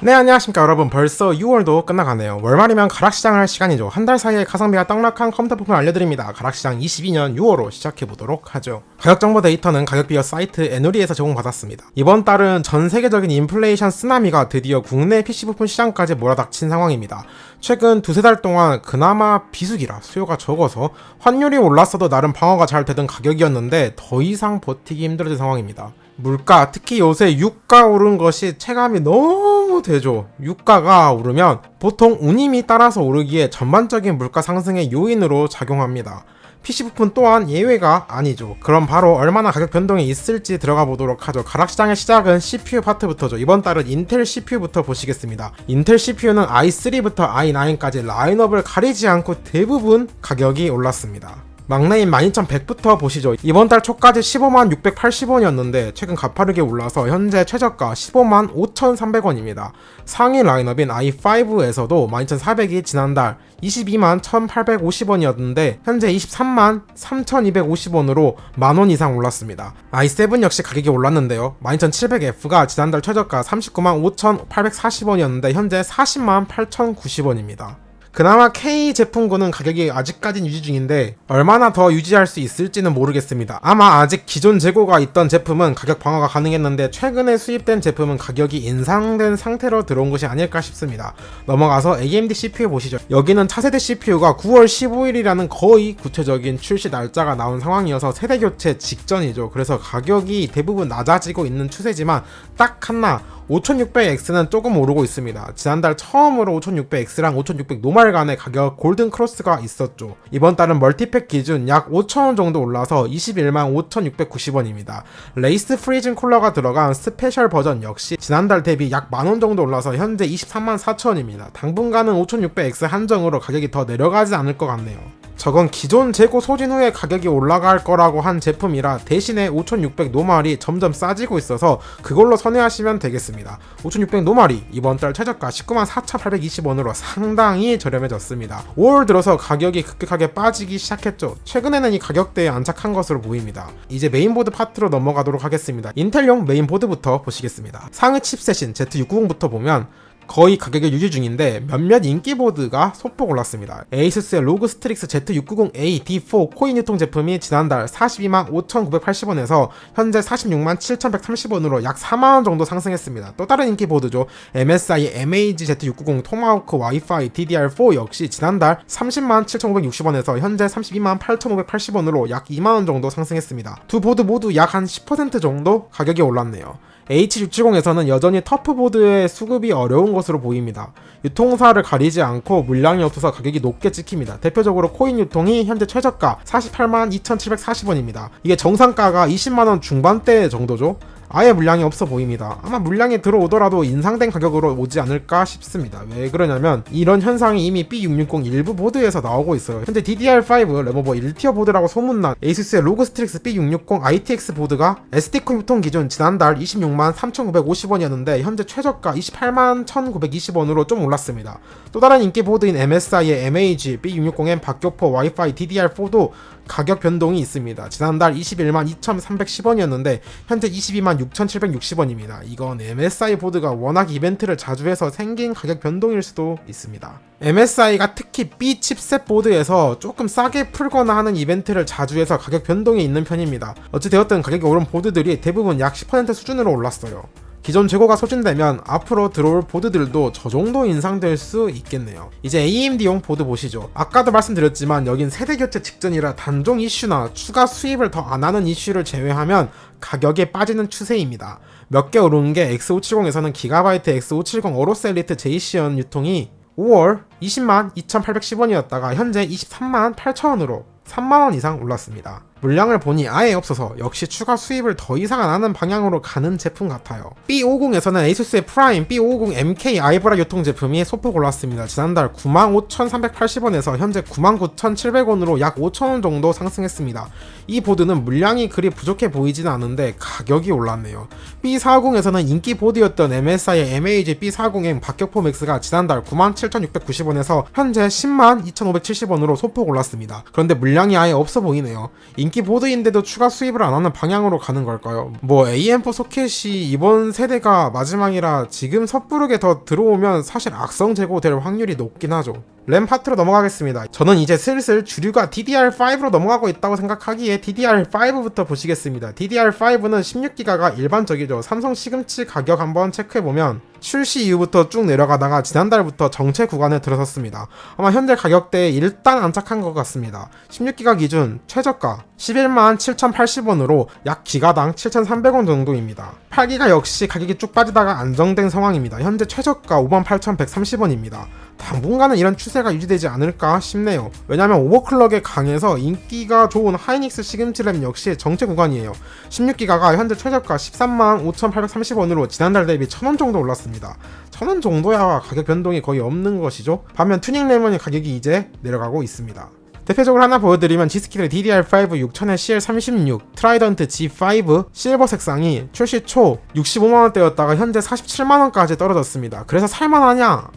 네, 안녕하십니까 여러분. 벌써 6월도 끝나가네요. 월말이면 가락시장을 할 시간이죠. 한 달 사이에 가성비가 떡락한 컴퓨터 부품을 알려드립니다. 가락시장 22년 6월로 시작해보도록 하죠. 가격정보 데이터는 가격비교 사이트 에누리에서 제공받았습니다. 이번 달은 전 세계적인 인플레이션 쓰나미가 드디어 국내 PC 부품 시장까지 몰아닥친 상황입니다. 최근 두세 달 동안 그나마 비수기라 수요가 적어서 환율이 올랐어도 나름 방어가 잘 되던 가격이었는데 더 이상 버티기 힘들어진 상황입니다. 물가, 특히 요새 유가 오른 것이 체감이 너무 되죠. 유가가 오르면 보통 운임이 따라서 오르기에 전반적인 물가 상승의 요인으로 작용합니다. PC 부품 또한 예외가 아니죠. 그럼 바로 얼마나 가격 변동이 있을지 들어가 보도록 하죠. 가락시장의 시작은 CPU 파트부터죠. 이번 달은 인텔 CPU부터 보시겠습니다. 인텔 CPU는 i3부터 i9까지 라인업을 가리지 않고 대부분 가격이 올랐습니다. 막내인 12100부터 보시죠. 이번 달 초까지 150만 680원이었는데 최근 가파르게 올라서 현재 최저가 150만 5300원입니다. 상위 라인업인 i5에서도 12400이 지난달 22만 1850원이었는데 현재 23만 3250원으로 만원 이상 올랐습니다. i7 역시 가격이 올랐는데요. 12700F가 지난달 최저가 39만 5840원이었는데 현재 40만 8090원입니다. 그나마 K 제품군은 가격이 아직까진 유지 중인데 얼마나 더 유지할 수 있을지는 모르겠습니다. 아마 아직 기존 재고가 있던 제품은 가격 방어가 가능했는데 최근에 수입된 제품은 가격이 인상된 상태로 들어온 것이 아닐까 싶습니다. 넘어가서 AMD CPU 보시죠. 여기는 차세대 CPU가 9월 15일이라는 거의 구체적인 출시 날짜가 나온 상황이어서 세대 교체 직전이죠. 그래서 가격이 대부분 낮아지고 있는 추세지만 딱 하나 5600X는 조금 오르고 있습니다. 지난달 처음으로 5600X랑 5600 노말 간의 가격 골든 크로스가 있었죠. 이번 달은 멀티팩 기준 약 5,000원 정도 올라서 21만 5690원입니다. 레이스 프리즌 쿨러가 들어간 스페셜 버전 역시 지난달 대비 약 만원 정도 올라서 현재 23만 4천원입니다. 당분간은 5600X 한정으로 가격이 더 내려가지 않을 것 같네요. 저건 기존 재고 소진 후에 가격이 올라갈 거라고 한 제품이라 대신에 5600 노말이 점점 싸지고 있어서 그걸로 선회하시면 되겠습니다. 5600 노말이 이번 달 최저가 19만 4820원으로 상당히 저렴해졌습니다. 5월 들어서 가격이 급격하게 빠지기 시작했죠. 최근에는 이 가격대에 안착한 것으로 보입니다. 이제 메인보드 파트로 넘어가도록 하겠습니다. 인텔용 메인보드부터 보시겠습니다. 상위 칩셋인 Z690부터 보면 거의 가격이 유지 중인데 몇몇 인기 보드가 소폭 올랐습니다. 에이수스의 로그 스트릭스 Z690A D4 코인 유통 제품이 지난달 42만 5980원에서 현재 46만 7130원으로 약 4만원 정도 상승했습니다. 또 다른 인기 보드죠. MSI MAG Z690 토마호크 와이파이 DDR4 역시 지난달 30만 7560원에서 현재 32만 8580원으로 약 2만원 정도 상승했습니다. 두 보드 모두 약 한 10% 정도 가격이 올랐네요. H670에서는 여전히 터프보드의 수급이 어려운 것으로 보입니다. 유통사를 가리지 않고 물량이 없어서 가격이 높게 찍힙니다. 대표적으로 코인 유통이 현재 최저가 48만 2740원입니다. 이게 정상가가 20만원 중반대 정도죠. 아예 물량이 없어 보입니다. 아마 물량이 들어오더라도 인상된 가격으로 오지 않을까 싶습니다. 왜 그러냐면 이런 현상이 이미 B660 일부 보드에서 나오고 있어요. 현재 DDR5 레노버 1티어 보드라고 소문난 에이수스의 로그 스트릭스 B660 ITX 보드가 SD코 유통 기준 지난달 26만 3950원이었는데 현재 최저가 28만 1920원으로 좀 올랐습니다. 또 다른 인기 보드인 MSI의 MAG B660M 박격포 와이파이 DDR4도 가격 변동이 있습니다. 지난달 21만 2310원이었는데 현재 22만 6760원입니다. 이건 MSI 보드가 워낙 이벤트를 자주 해서 생긴 가격 변동일 수도 있습니다. MSI가 특히 B 칩셋 보드에서 조금 싸게 풀거나 하는 이벤트를 자주 해서 가격 변동이 있는 편입니다. 어찌되었든 가격이 오른 보드들이 대부분 약 10% 수준으로 올랐어요. 기존 재고가 소진되면 앞으로 들어올 보드들도 저 정도 인상될 수 있겠네요. 이제 AMD용 보드 보시죠. 아까도 말씀드렸지만 여긴 세대 교체 직전이라 단종 이슈나 추가 수입을 더 안 하는 이슈를 제외하면 가격에 빠지는 추세입니다. 몇 개 오른 게 X570에서는 기가바이트 X570 어로셀리트 JCN 유통이 5월 20만 2810원이었다가 현재 23만 8000원으로 3만원 이상 올랐습니다. 물량을 보니 아예 없어서 역시 추가 수입을 더 이상 안 하는 방향으로 가는 제품 같아요. B50에서는 에이수스의 프라임 B550 MK 아이브라 유통 제품이 소폭 올랐습니다. 지난달 95,380원에서 현재 99,700원으로 약 5,000원 정도 상승했습니다. 이 보드는 물량이 그리 부족해 보이지는 않은데 가격이 올랐네요. B450에서는 인기 보드였던 MSI의 MAG B450M 박격포 맥스가 지난달 97,690원에서 현재 102,570원으로 소폭 올랐습니다. 그런데 물량이 아예 없어 보이네요. 인기 보드인데도 추가 수입을 안 하는 방향으로 가는 걸까요? 뭐 AM4 소켓이 이번 세대가 마지막이라 지금 섣부르게 더 들어오면 사실 악성 재고될 확률이 높긴 하죠. 램 파트로 넘어가겠습니다. 저는 이제 슬슬 주류가 DDR5로 넘어가고 있다고 생각하기에 DDR5부터 보시겠습니다. DDR5는 16기가가 일반적이죠. 삼성 시금치 가격 한번 체크해보면 출시 이후부터 쭉 내려가다가 지난달부터 정체 구간에 들어섰습니다. 아마 현재 가격대에 일단 안착한 것 같습니다. 16기가 기준 최저가 11만 7,080원으로 약 기가당 7,300원 정도입니다. 8기가 역시 가격이 쭉 빠지다가 안정된 상황입니다. 현재 최저가 58,130원입니다. 당분간은 이런 추세가 유지되지 않을까 싶네요. 왜냐면 오버클럭에 강해서 인기가 좋은 하이닉스 시금치 램 역시 정체 구간이에요. 16기가가 현재 최저가 13만 5,830원으로 지난달 대비 1,000원 정도 올랐습니다. 1,000원 정도야 가격 변동이 거의 없는 것이죠. 반면 튜닝 램의 가격이 이제 내려가고 있습니다. 대표적으로 하나 보여드리면 G스킬의 DDR5 6000의 CL36, 트라이던트 G5 실버 색상이 출시 초 65만원대였다가 현재 47만원까지 떨어졌습니다. 그래서 살만하냐?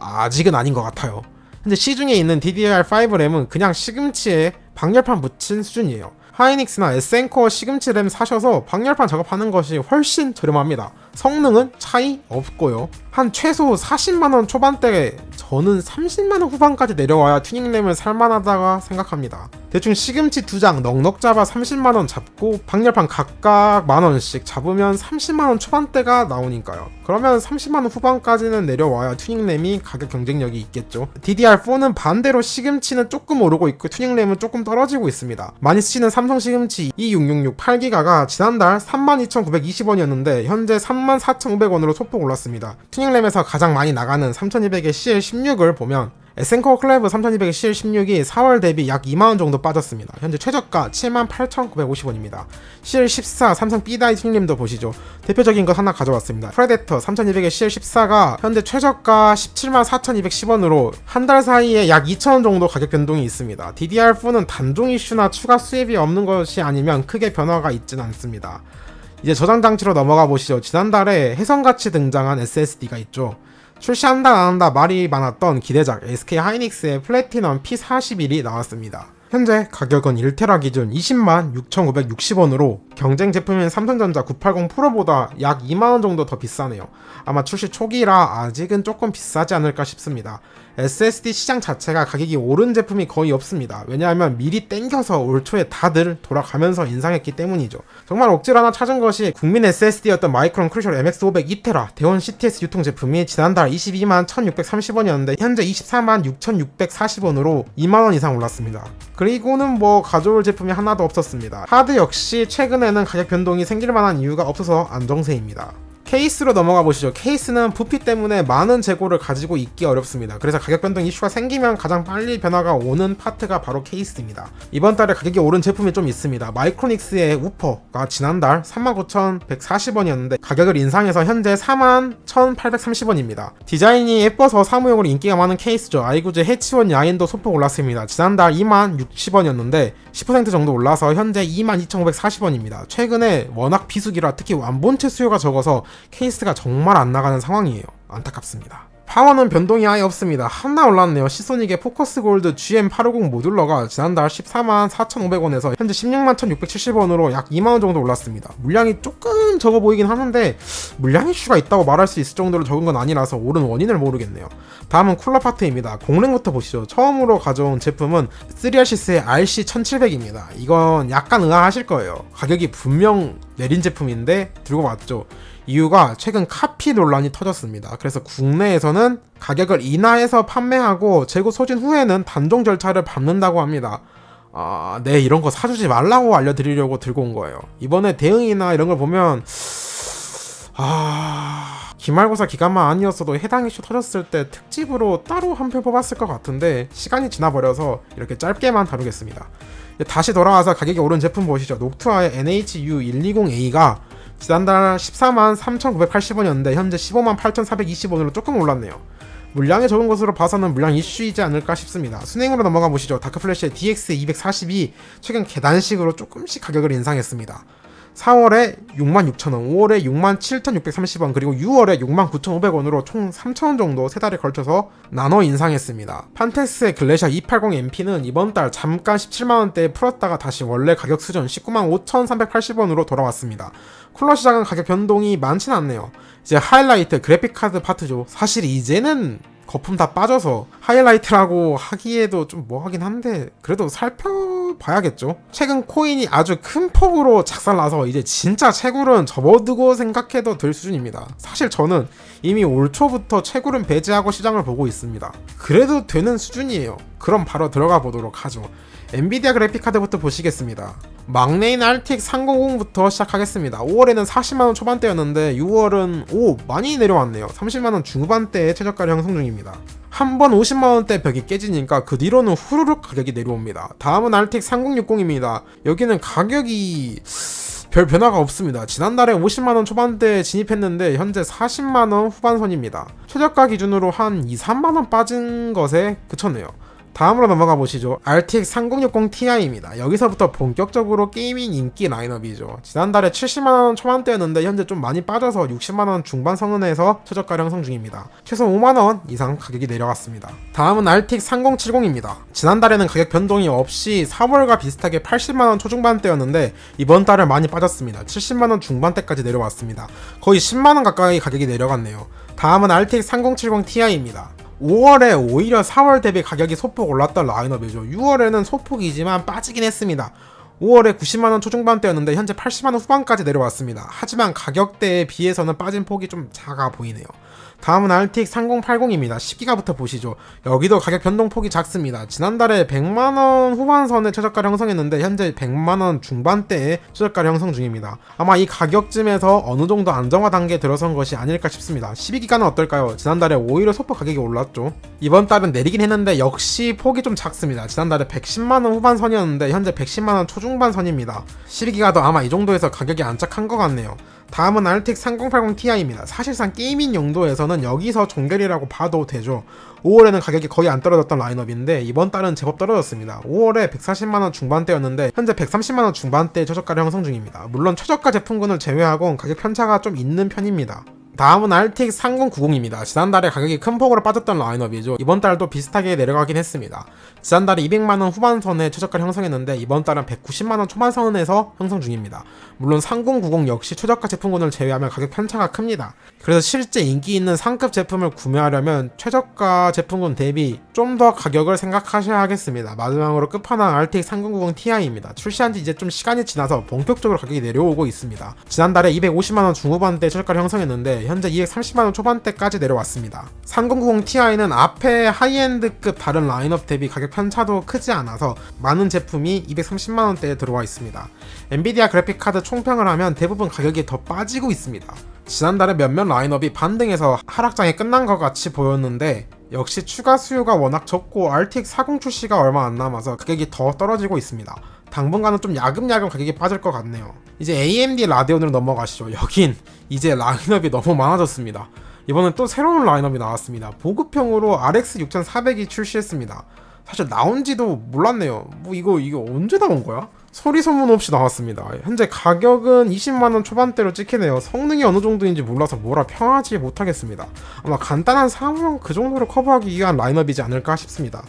아직은 아닌 것 같아요. 현재 시중에 있는 DDR5 램은 그냥 시금치에 방열판 붙인 수준이에요. 하이닉스나 에센코어 시금치 램 사셔서 방열판 작업하는 것이 훨씬 저렴합니다. 성능은 차이 없고요. 한 최소 40만원 초반대에 저는 30만원 후반까지 내려와야 튜닝램을 살만하다가 생각합니다. 대충 시금치 2장 넉넉 잡아 30만원 잡고 방열판 각각 만원씩 잡으면 30만원 초반대가 나오니까요. 그러면 30만원 후반까지는 내려와야 튜닝램이 가격 경쟁력이 있겠죠. DDR4는 반대로 시금치는 조금 오르고 있고 튜닝램은 조금 떨어지고 있습니다. 많이 쓰시는 삼성 시금치 2666 8기가가 지난달 32,920원이었는데 현재 34,500원으로 소폭 올랐습니다. 튜닝램에서 가장 많이 나가는 3200의 CL16을 보면 에센코어 클래브 3200의 CL16이 4월 대비 약 2만원 정도 빠졌습니다. 현재 최저가 78,950원입니다. CL14 삼성 B다이 튜닝램도 보시죠. 대표적인 것 하나 가져왔습니다. 프레데터 3200의 CL14가 현재 최저가 174,210원으로 한 달 사이에 약 2,000원 정도 가격 변동이 있습니다. DDR4는 단종 이슈나 추가 수입이 없는 것이 아니면 크게 변화가 있진 않습니다. 이제 저장 장치로 넘어가 보시죠. 지난달에 혜성같이 등장한 SSD가 있죠. 출시한다 안 한다 말이 많았던 기대작 SK 하이닉스의 플래티넘 P41이 나왔습니다. 현재 가격은 1테라 기준 20만 6,960원으로 경쟁 제품인 삼성전자 980 프로보다 약 2만원 정도 더 비싸네요. 아마 출시 초기라 아직은 조금 비싸지 않을까 싶습니다. SSD 시장 자체가 가격이 오른 제품이 거의 없습니다. 왜냐하면 미리 땡겨서 올 초에 다들 돌아가면서 인상했기 때문이죠. 정말 억지로 하나 찾은 것이 국민 SSD였던 마이크론 크루셜 MX500 2테라 대원 CTS 유통 제품이 지난달 22만 1,630원이었는데 현재 24만 6,640원으로 2만원 이상 올랐습니다. 그리고는 뭐 가져올 제품이 하나도 없었습니다. 하드 역시 최근에는 가격 변동이 생길 만한 이유가 없어서 안정세입니다. 케이스로 넘어가 보시죠. 케이스는 부피 때문에 많은 재고를 가지고 있기 어렵습니다. 그래서 가격 변동 이슈가 생기면 가장 빨리 변화가 오는 파트가 바로 케이스입니다. 이번 달에 가격이 오른 제품이 좀 있습니다. 마이크로닉스의 우퍼가 지난달 39,140원이었는데 가격을 인상해서 현재 41,830원입니다. 디자인이 예뻐서 사무용으로 인기가 많은 케이스죠. 아이구즈 해치원 야인도 소폭 올랐습니다. 지난달 20,060원이었는데 10% 정도 올라서 현재 22,540원입니다. 최근에 워낙 비수기라 특히 완본체 수요가 적어서 케이스가 정말 안 나가는 상황이에요. 안타깝습니다. 파워는 변동이 아예 없습니다. 하나 올랐네요. 시소닉의 포커스 골드 GM850 모듈러가 지난달 14만 4,500원에서 현재 16만 1,670원으로 약 2만원 정도 올랐습니다. 물량이 조금 적어 보이긴 하는데 물량 이슈가 있다고 말할 수 있을 정도로 적은 건 아니라서 오른 원인을 모르겠네요. 다음은 쿨러 파트입니다. 공랭부터 보시죠. 처음으로 가져온 제품은 3RC스의 RC1700입니다. 이건 약간 의아하실 거예요. 가격이 분명 내린 제품인데 들고 왔죠. 이유가 최근 카피 논란이 터졌습니다. 그래서 국내에서는 가격을 인하해서 판매하고 재고 소진 후에는 단종 절차를 밟는다고 합니다. 네, 이런 거 사주지 말라고 알려드리려고 들고 온 거예요. 이번에 대응이나 이런 걸 보면 기말고사 기간만 아니었어도 해당 이슈 터졌을 때 특집으로 따로 한 편 뽑았을 것 같은데 시간이 지나버려서 이렇게 짧게만 다루겠습니다. 다시 돌아와서 가격이 오른 제품 보시죠. 녹투아의 NHU120A가 지난달 14만 3,980원이었는데 현재 15만 8,420원으로 조금 올랐네요. 물량이 적은 것으로 봐서는 물량 이슈이지 않을까 싶습니다. 순행으로 넘어가 보시죠. 다크플래시의 DX240이 최근 계단식으로 조금씩 가격을 인상했습니다. 4월에 66,000원, 5월에 67,630원, 그리고 6월에 69,500원으로 총 3,000원 정도 세 달에 걸쳐서 나눠 인상했습니다. 판테스의 글래시아 280MP는 이번 달 잠깐 17만원대에 풀었다가 다시 원래 가격 수준 195,380원으로 돌아왔습니다. 쿨러 시장은 가격 변동이 많진 않네요. 이제 하이라이트 그래픽카드 파트죠. 사실 이제는 거품 다 빠져서 하이라이트라고 하기에도 좀 뭐하긴 한데 그래도 살펴봐야겠죠. 최근 코인이 아주 큰 폭으로 작살나서 이제 진짜 채굴은 접어두고 생각해도 될 수준입니다. 사실 저는 이미 올 초부터 채굴은 배제하고 시장을 보고 있습니다. 그래도 되는 수준이에요. 그럼 바로 들어가 보도록 하죠. 엔비디아 그래픽카드부터 보시겠습니다. 막내인 RTX 3050부터 시작하겠습니다. 5월에는 40만원 초반대였는데 6월은 많이 내려왔네요. 30만원 중후반대의 최저가를 형성 중입니다. 한 번 50만원대 벽이 깨지니까 그 뒤로는 후루룩 가격이 내려옵니다. 다음은 RTX 3060입니다. 여기는 가격이 별 변화가 없습니다. 지난달에 50만원 초반대에 진입했는데 현재 40만원 후반선입니다. 최저가 기준으로 한 2-3만원 빠진 것에 그쳤네요. 다음으로 넘어가 보시죠. RTX 3060 Ti입니다. 여기서부터 본격적으로 게이밍 인기 라인업이죠. 지난달에 70만원 초반대였는데 현재 좀 많이 빠져서 60만원 중반 선언에서 최저가를 형성 중입니다. 최소 5만원 이상 가격이 내려갔습니다. 다음은 RTX 3070입니다. 지난달에는 가격 변동이 없이 4월과 비슷하게 80만원 초중반대였는데 이번 달은 많이 빠졌습니다. 70만원 중반대까지 내려왔습니다. 거의 10만원 가까이 가격이 내려갔네요. 다음은 RTX 3070 Ti입니다. 5월에 오히려 4월 대비 가격이 소폭 올랐던 라인업이죠. 6월에는 소폭이지만 빠지긴 했습니다. 5월에 90만원 초중반대였는데 현재 80만원 후반까지 내려왔습니다. 하지만 가격대에 비해서는 빠진 폭이 좀 작아 보이네요. 다음은 RTX 3080입니다. 10기가부터 보시죠. 여기도 가격 변동폭이 작습니다. 지난달에 100만원 후반선에 최저가를 형성했는데 현재 100만원 중반대에 최저가를 형성 중입니다. 아마 이 가격쯤에서 어느정도 안정화 단계에 들어선 것이 아닐까 싶습니다. 12기가는 어떨까요? 지난달에 오히려 소폭 가격이 올랐죠. 이번 달은 내리긴 했는데 역시 폭이 좀 작습니다. 지난달에 110만원 후반선이었는데 현재 110만원 초중반선입니다. 12기가도 아마 이 정도에서 가격이 안착한 것 같네요. 다음은 RTX 3080 Ti입니다. 사실상 게이밍 용도에서는 여기서 종결이라고 봐도 되죠. 5월에는 가격이 거의 안 떨어졌던 라인업인데 이번 달은 제법 떨어졌습니다. 5월에 140만원 중반대였는데 현재 130만원 중반대의 최저가를 형성 중입니다. 물론 최저가 제품군을 제외하고는 가격 편차가 좀 있는 편입니다. 다음은 RTX 3090입니다. 지난달에 가격이 큰 폭으로 빠졌던 라인업이죠. 이번 달도 비슷하게 내려가긴 했습니다. 지난달에 200만원 후반선에 최저가를 형성했는데 이번 달은 190만원 초반선에서 형성 중입니다. 물론 3090 역시 최저가 제품군을 제외하면 가격 편차가 큽니다. 그래서 실제 인기 있는 상급 제품을 구매하려면 최저가 제품군 대비 좀 더 가격을 생각하셔야 하겠습니다. 마지막으로 끝판왕 RTX 3090 Ti입니다. 출시한 지 이제 좀 시간이 지나서 본격적으로 가격이 내려오고 있습니다. 지난달에 250만원 중후반대 최저가를 형성했는데 현재 230만원 초반대까지 내려왔습니다. 3090 Ti는 앞에 하이엔드급 다른 라인업 대비 가격 편차도 크지 않아서 많은 제품이 230만원대에 들어와 있습니다. 엔비디아 그래픽카드 총평을 하면 대부분 가격이 더 빠지고 있습니다. 지난달에 몇몇 라인업이 반등해서 하락장이 끝난 것 같이 보였는데 역시 추가 수요가 워낙 적고 RTX 40 출시가 얼마 안 남아서 가격이 더 떨어지고 있습니다. 당분간은 좀 야금야금 가격이 빠질 것 같네요. 이제 AMD 라데온으로 넘어가시죠. 여긴 이제 라인업이 너무 많아졌습니다. 이번엔 또 새로운 라인업이 나왔습니다. 보급형으로 RX 6400이 출시했습니다. 사실 나온지도 몰랐네요. 이거 언제 나온 거야? 소리 소문 없이 나왔습니다. 현재 가격은 20만원 초반대로 찍히네요. 성능이 어느 정도인지 몰라서 뭐라 평하지 못하겠습니다. 아마 간단한 사무용 그 정도로 커버하기 위한 라인업이지 않을까 싶습니다.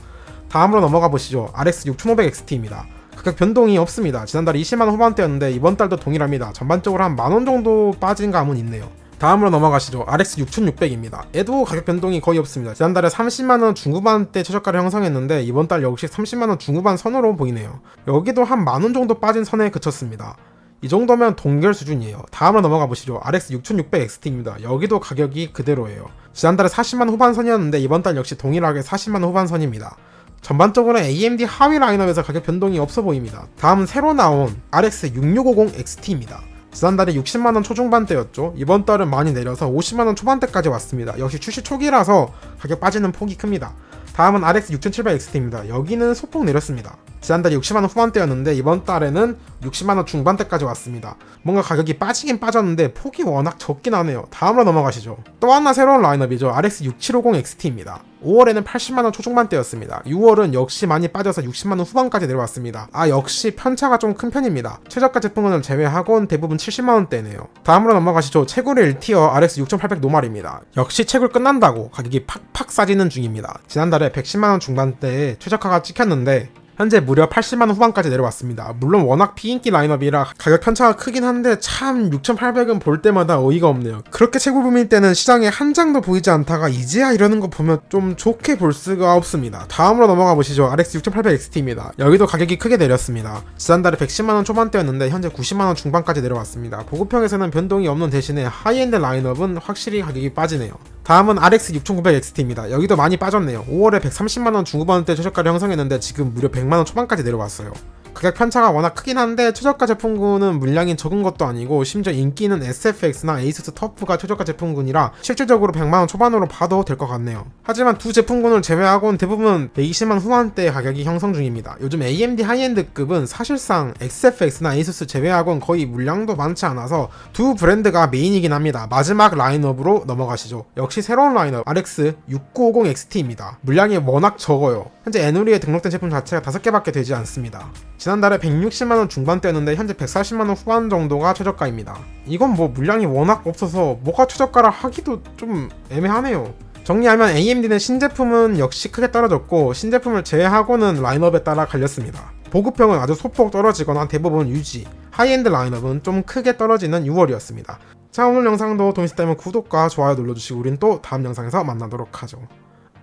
다음으로 넘어가 보시죠. RX 6500XT입니다. 가격 변동이 없습니다. 지난달 20만원 후반대였는데 이번 달도 동일합니다. 전반적으로 한 만원 정도 빠진 감은 있네요. 다음으로 넘어가시죠. RX 6600입니다. 얘도 가격 변동이 거의 없습니다. 지난달에 30만원 중후반대 최저가를 형성했는데 이번 달 역시 30만원 중후반 선으로 보이네요. 여기도 한 만원 정도 빠진 선에 그쳤습니다. 이 정도면 동결 수준이에요. 다음으로 넘어가 보시죠. RX 6600XT입니다. 여기도 가격이 그대로예요. 지난달에 40만원 후반선이었는데 이번 달 역시 동일하게 40만원 후반선입니다. 전반적으로 AMD 하위 라인업에서 가격 변동이 없어 보입니다. 다음은 새로 나온 RX 6650XT입니다. 지난달에 60만원 초중반대였죠. 이번 달은 많이 내려서 50만원 초반대까지 왔습니다. 역시 출시 초기라서 가격 빠지는 폭이 큽니다. 다음은 RX 6700XT입니다. 여기는 소폭 내렸습니다. 지난달에 60만원 후반대였는데 이번 달에는 60만원 중반대까지 왔습니다. 뭔가 가격이 빠지긴 빠졌는데 폭이 워낙 적긴 하네요. 다음으로 넘어가시죠. 또 하나 새로운 라인업이죠. RX 6750XT입니다. 5월에는 80만원 초중반대였습니다. 6월은 역시 많이 빠져서 60만원 후반까지 내려왔습니다. 역시 편차가 좀 큰 편입니다. 최저가 제품군을 제외하곤 대부분 70만원대네요. 다음으로 넘어가시죠. 채굴의 1티어 RX 6800 노말입니다. 역시 채굴 끝난다고 가격이 팍팍 싸지는 중입니다. 지난달에 110만원 중반대에 최저가가 찍혔는데 현재 무려 80만원 후반까지 내려왔습니다. 물론 워낙 비인기 라인업이라 가격 편차가 크긴 한데 참 6800은 볼 때마다 어이가 없네요. 그렇게 채굴 붐일 때는 시장에 한 장도 보이지 않다가 이제야 이러는 거 보면 좀 좋게 볼 수가 없습니다. 다음으로 넘어가 보시죠. RX 6800XT입니다. 여기도 가격이 크게 내렸습니다. 지난달에 110만원 초반대였는데 현재 90만원 중반까지 내려왔습니다. 보급형에서는 변동이 없는 대신에 하이엔드 라인업은 확실히 가격이 빠지네요. 다음은 RX 6900XT입니다. 여기도 많이 빠졌네요. 5월에 130만원 중후반대 최저가를 형성했는데 지금 무려 100만원 초반까지 내려왔어요. 가격 편차가 워낙 크긴 한데 최저가 제품군은 물량이 적은 것도 아니고 심지어 인기 있는 SFX나 에이수스 터프가 최저가 제품군이라 실질적으로 100만원 초반으로 봐도 될 것 같네요. 하지만 두 제품군을 제외하고는 대부분 120만 후반대 가격이 형성 중입니다. 요즘 AMD 하이엔드급은 사실상 SFX나 에이수스 제외하고는 거의 물량도 많지 않아서 두 브랜드가 메인이긴 합니다. 마지막 라인업으로 넘어가시죠. 역시 새로운 라인업 RX 6950XT입니다. 물량이 워낙 적어요. 현재 에누리에 등록된 제품 자체가 5개밖에 되지 않습니다. 지난달에 160만원 중반대였는데 현재 140만원 후반 정도가 최저가입니다. 이건 뭐 물량이 워낙 없어서 뭐가 최저가라 하기도 좀 애매하네요. 정리하면 AMD는 신제품은 역시 크게 떨어졌고 신제품을 제외하고는 라인업에 따라 갈렸습니다. 보급형은 아주 소폭 떨어지거나 대부분 유지, 하이엔드 라인업은 좀 크게 떨어지는 6월이었습니다. 자, 오늘 영상도 도움이 됐다면 구독과 좋아요 눌러주시고 우린 또 다음 영상에서 만나도록 하죠.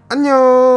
안녕.